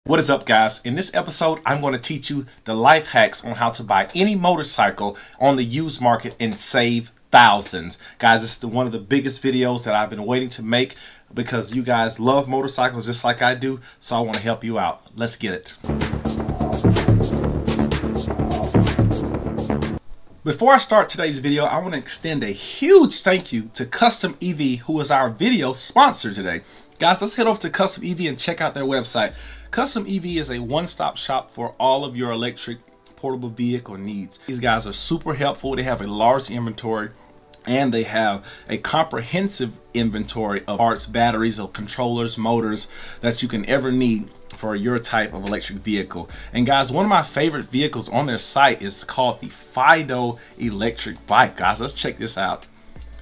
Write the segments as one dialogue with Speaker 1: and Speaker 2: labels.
Speaker 1: What is up, guys? In this episode, I'm going to teach you the life hacks on how to buy any motorcycle on the used market and save thousands. Guys, this is one of the biggest videos that I've been waiting to make because you guys love motorcycles just like I do, so I want to help you out. Let's get it. Before I start today's video, I want to extend a huge thank you to CustomEV, who is our video sponsor today. Guys, let's head over to CustomEV and check out their website. CustomEV is a one-stop shop for all of your electric portable vehicle needs. These guys are super helpful. They have a large inventory and they have a comprehensive inventory of parts, batteries, or controllers, motors that you can ever need for your type of electric vehicle. And guys, one of my favorite vehicles on their site is called the Fido electric bike. Guys, let's check this out.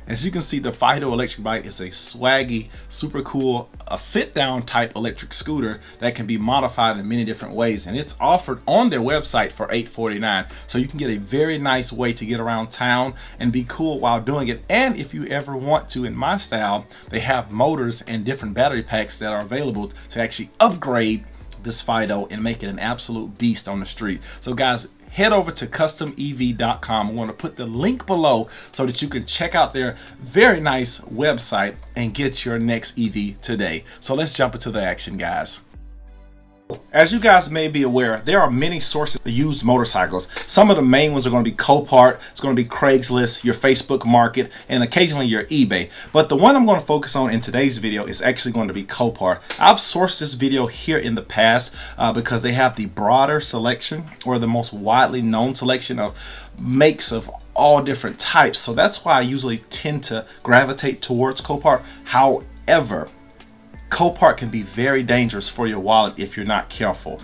Speaker 1: As you can see, the Fido electric bike is a swaggy, super cool, sit-down type electric scooter that can be modified in many different ways, and it's offered on their website for $849. So you can get a very nice way to get around town and be cool while doing it. And if you ever want to, in my style, they have motors and different battery packs that are available to actually upgrade this Fido and make it an absolute beast on the street. So guys, head over to customev.com. I'm going to put the link below so that you can check out their very nice website and get your next EV today. So let's jump into the action, guys. As you guys may be aware, there are many sources of used motorcycles. Some of the main ones are going to be Copart, it's going to be Craigslist, your Facebook Market, and occasionally your eBay. But the one I'm going to focus on in today's video is actually going to be Copart. I've sourced this video here in the past because they have the broader selection, or the most widely known selection of makes of all different types. So that's why I usually tend to gravitate towards Copart. However, Copart can be very dangerous for your wallet if you're not careful.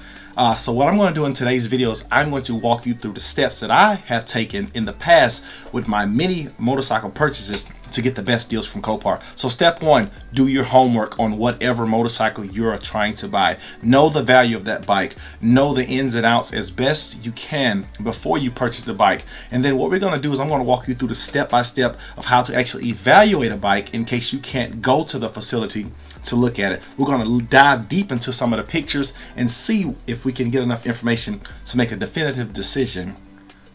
Speaker 1: So what I'm going to do in today's video is I'm going to walk you through the steps that I have taken in the past with my many motorcycle purchases to get the best deals from Copart. So step one, do your homework on whatever motorcycle you're trying to buy. Know the value of that bike. Know the ins and outs as best you can before you purchase the bike. And then what we're going to do is I'm going to walk you through the step-by-step of how to actually evaluate a bike in case you can't go to the facility to look at it. We're going to dive deep into some of the pictures and see if we can get enough information to make a definitive decision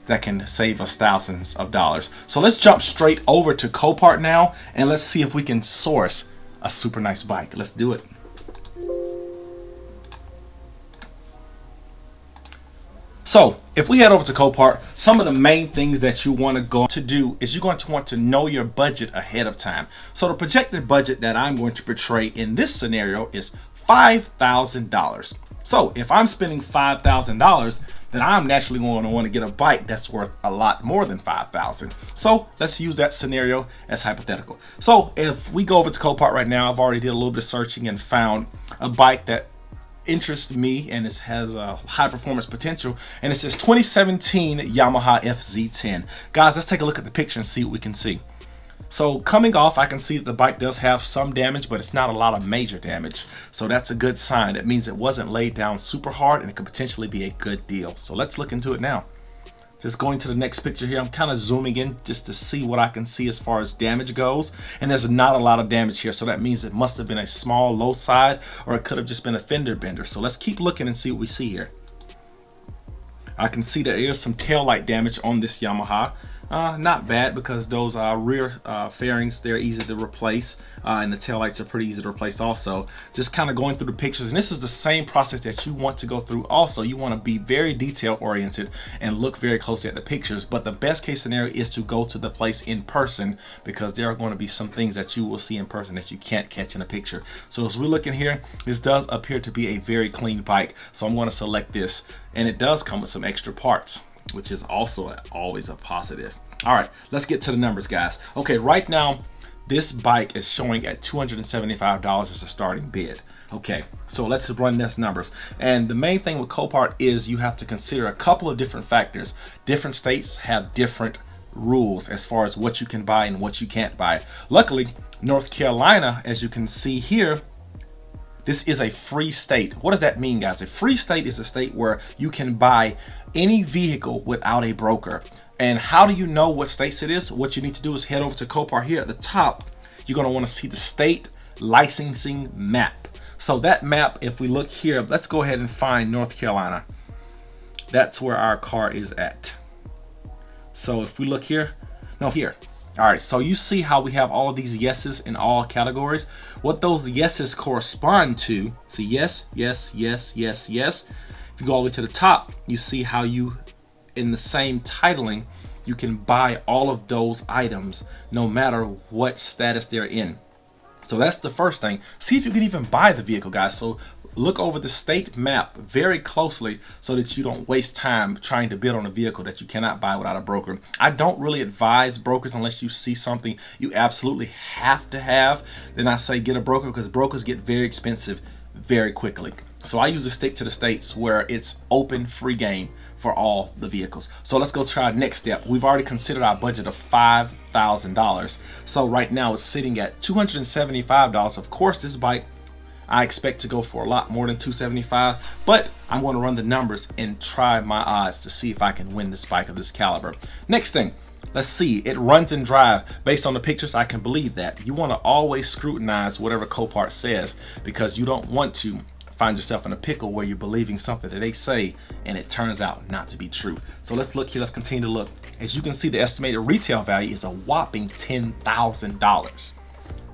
Speaker 1: that can save us thousands of dollars. So let's jump straight over to Copart now and let's see if we can source a super nice bike. Let's do it. So if we head over to Copart, some of the main things that you want to go to do is you're going to want to know your budget ahead of time. So the projected budget that I'm going to portray in this scenario is $5,000. So if I'm spending $5,000, then I'm naturally going to want to get a bike that's worth a lot more than $5,000. So let's use that scenario as hypothetical. So if we go over to Copart right now, I've already did a little bit of searching and found a bike that interests me and it has a high performance potential, and it says 2017 Yamaha FZ10. Guys, let's take a look at the picture and see what we can see. So coming off, I can see that the bike does have some damage, but it's not a lot of major damage. So that's a good sign. It means it wasn't laid down super hard and it could potentially be a good deal. So let's look into it now. Just going to the next picture here, I'm kind of zooming in just to see what I can see as far as damage goes. And there's not a lot of damage here, so that means it must have been a small low side, or it could have just been a fender bender. So let's keep looking and see what we see here. I can see there is some tail light damage on this Yamaha. Not bad, because those rear fairings, they're easy to replace, and the tail lights are pretty easy to replace also. Just kind of going through the pictures, and this is the same process that you want to go through also. You want to be very detail oriented and look very closely at the pictures, but the best case scenario is to go to the place in person, because there are going to be some things that you will see in person that you can't catch in a picture. So as we're looking here, this does appear to be a very clean bike, so I'm going to select this, and it does come with some extra parts, which is also always a positive. All right, let's get to the numbers, guys. Okay, right now, this bike is showing at $275 as a starting bid. Okay, so let's run these numbers. And the main thing with Copart is you have to consider a couple of different factors. Different states have different rules as far as what you can buy and what you can't buy. Luckily, North Carolina, as you can see here, this is a free state. What does that mean, guys? A free state is a state where you can buy any vehicle without a broker. And how do you know what states it is? What you need to do is head over to Copart here at the top. You're going to want to see the state licensing map. So that map, if we look here, let's go ahead and find North Carolina. That's where our car is at. So if we look here, no, here. All right, so you see how we have all of these yeses in all categories? What those yeses correspond to, so yes, yes, yes, yes, yes. If you go all the way to the top, you see how you, in the same titling, you can buy all of those items no matter what status they're in. So that's the first thing. See if you can even buy the vehicle, guys. So look over the state map very closely so that you don't waste time trying to bid on a vehicle that you cannot buy without a broker. I don't really advise brokers unless you see something you absolutely have to have. Then I say get a broker, because brokers get very expensive very quickly. So I usually stick to the states where it's open, free game for all the vehicles. So let's go try our next step. We've already considered our budget of $5,000. So right now it's sitting at $275. Of course, this bike I expect to go for a lot more than $275, but I'm going to run the numbers and try my odds to see if I can win this bike of this caliber. Next thing, let's see, it runs and drive. Based on the pictures, I can believe that. You want to always scrutinize whatever Copart says, because you don't want to find yourself in a pickle where you're believing something that they say and it turns out not to be true. So let's look here, let's continue to look. As you can see, the estimated retail value is a whopping $10,000.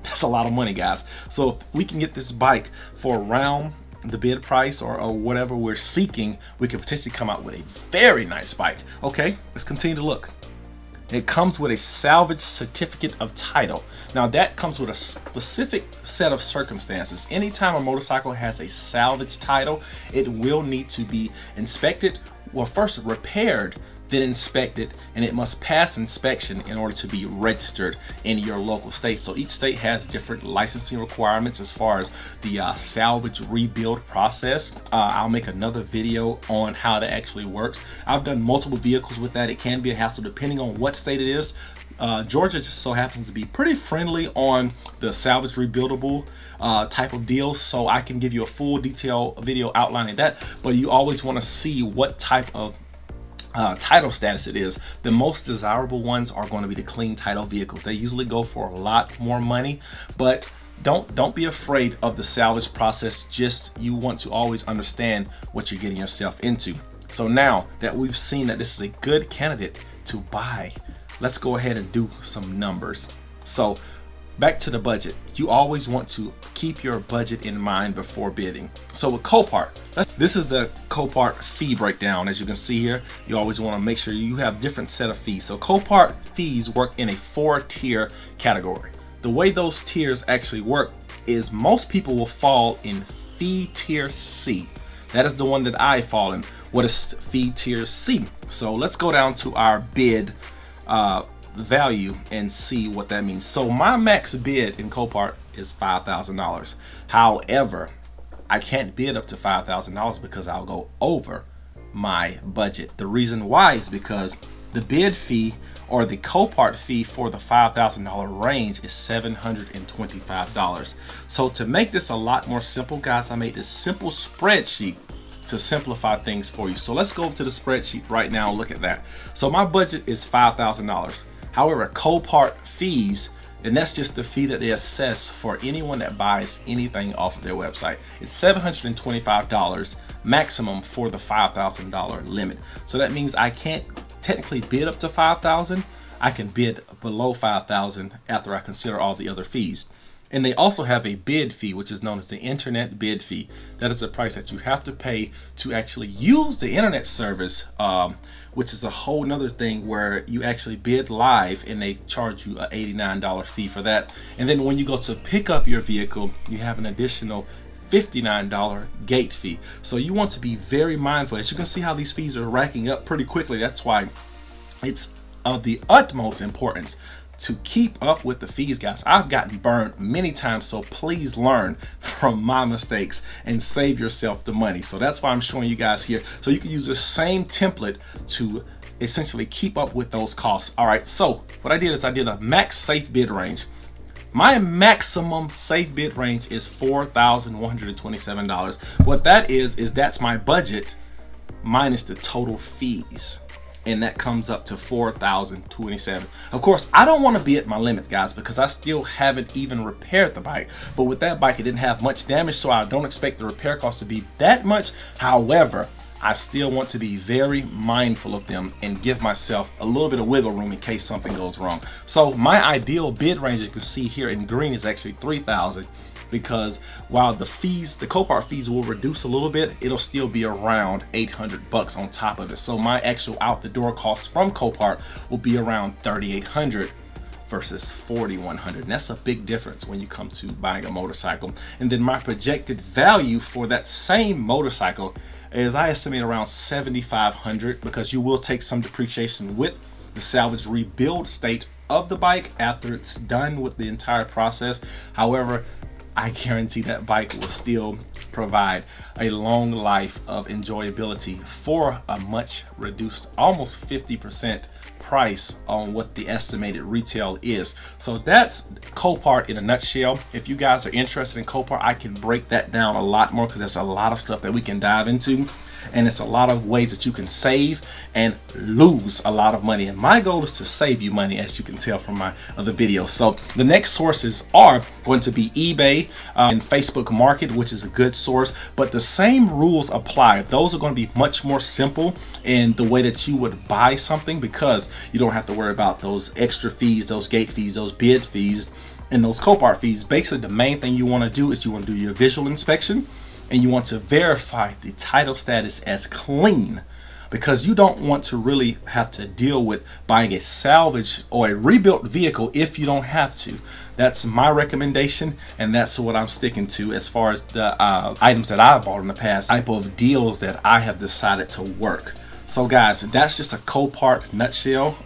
Speaker 1: That's a lot of money, guys. So if we can get this bike for around the bid price or whatever we're seeking, we could potentially come out with a very nice bike. Okay, let's continue to look. It comes with a salvage certificate of title. Now that comes with a specific set of circumstances. Anytime a motorcycle has a salvage title, it will need to be inspected, well, first repaired, then inspected, and it must pass inspection in order to be registered in your local state. So each state has different licensing requirements as far as the salvage rebuild process. I'll make another video on how that actually works. I've done multiple vehicles with that. It can be a hassle depending on what state it is. Georgia just so happens to be pretty friendly on the salvage rebuildable type of deal, so I can give you a full detail video outlining that, but you always want to see what type of title status it is. The most desirable ones are going to be the clean title vehicles. They usually go for a lot more money, but don't be afraid of the salvage process. Just, you want to always understand what you're getting yourself into. So now that we've seen that this is a good candidate to buy, let's go ahead and do some numbers. So back to the budget. You always want to keep your budget in mind before bidding. So with Copart, this is the Copart fee breakdown. As you can see here, you always want to make sure you have different set of fees. So Copart fees work in a 4-tier category. The way those tiers actually work is most people will fall in fee tier C. That is the one that I fall in. What is fee tier C? So let's go down to our bid value and see what that means. So my max bid in Copart is $5,000. However, I can't bid up to $5,000 because I'll go over my budget. The reason why is because the bid fee or the Copart fee for the $5,000 range is $725. So to make this a lot more simple, guys, I made this simple spreadsheet to simplify things for you. So let's go to the spreadsheet right now and look at that. So my budget is $5,000. However, Copart fees, and that's just the fee that they assess for anyone that buys anything off of their website. It's $725 maximum for the $5,000 limit. So that means I can't technically bid up to $5,000. I can bid below $5,000 after I consider all the other fees. And they also have a bid fee, which is known as the internet bid fee. That is the price that you have to pay to actually use the internet service, which is a whole nother thing where you actually bid live and they charge you an $89 fee for that. And then when you go to pick up your vehicle, you have an additional $59 gate fee. So you want to be very mindful. As you can see how these fees are racking up pretty quickly. That's why it's of the utmost importance to keep up with the fees, guys. I've gotten burned many times, so please learn from my mistakes and save yourself the money. So that's why I'm showing you guys here. So you can use the same template to essentially keep up with those costs. All right, so what I did is I did a max safe bid range. My maximum safe bid range is $4,127. What that is that's my budget minus the total fees. and that comes up to $4,027. Of course, I don't want to be at my limit, guys, because I still haven't even repaired the bike. But with that bike, it didn't have much damage, so I don't expect the repair cost to be that much. However, I still want to be very mindful of them and give myself a little bit of wiggle room in case something goes wrong. So my ideal bid range, as you can see here in green, is actually $3,000, because while the fees, the Copart fees will reduce a little bit, it'll still be around 800 bucks on top of it. So my actual out the door cost from Copart will be around 3,800 versus 4,100. And that's a big difference when you come to buying a motorcycle. And then my projected value for that same motorcycle is, I estimate, around 7,500, because you will take some depreciation with the salvage rebuild state of the bike after it's done with the entire process. However, I guarantee that bike will still provide a long life of enjoyability for a much reduced, almost 50% price on what the estimated retail is. So that's Copart in a nutshell. If you guys are interested in Copart, I can break that down a lot more, because there's a lot of stuff that we can dive into, and it's a lot of ways that you can save and lose a lot of money. And my goal is to save you money, as you can tell from my other videos. So the next sources are going to be eBay and Facebook Market, which is a good source, but the same rules apply. Those are going to be much more simple in the way that you would buy something, because you don't have to worry about those extra fees, those gate fees, those bid fees, and those Copart fees. Basically, the main thing you want to do is you want to do your visual inspection, and you want to verify the title status as clean, because you don't want to really have to deal with buying a salvage or a rebuilt vehicle if you don't have to. That's my recommendation, and that's what I'm sticking to as far as the items that I've bought in the past, type of deals that I have decided to work. So guys, that's just a Copart nutshell.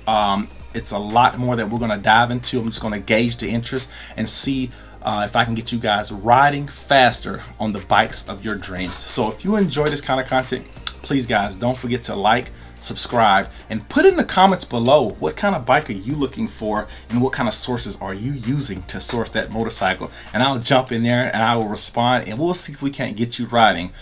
Speaker 1: It's a lot more that we're going to dive into. I'm just going to gauge the interest and see if I can get you guys riding faster on the bikes of your dreams. So if you enjoy this kind of content, please guys, don't forget to like, subscribe, and put in the comments below what kind of bike are you looking for, and what kind of sources are you using to source that motorcycle. And I'll jump in there and I will respond, and we'll see if we can't get you riding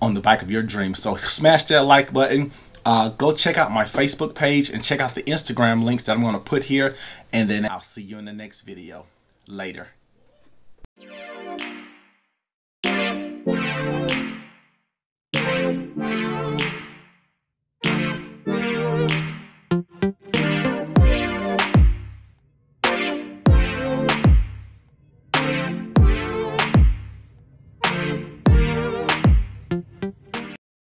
Speaker 1: on the bike of your dreams. So smash that like button. Go check out my Facebook page and check out the Instagram links that I'm going to put here, and then I'll see you in the next video. Later.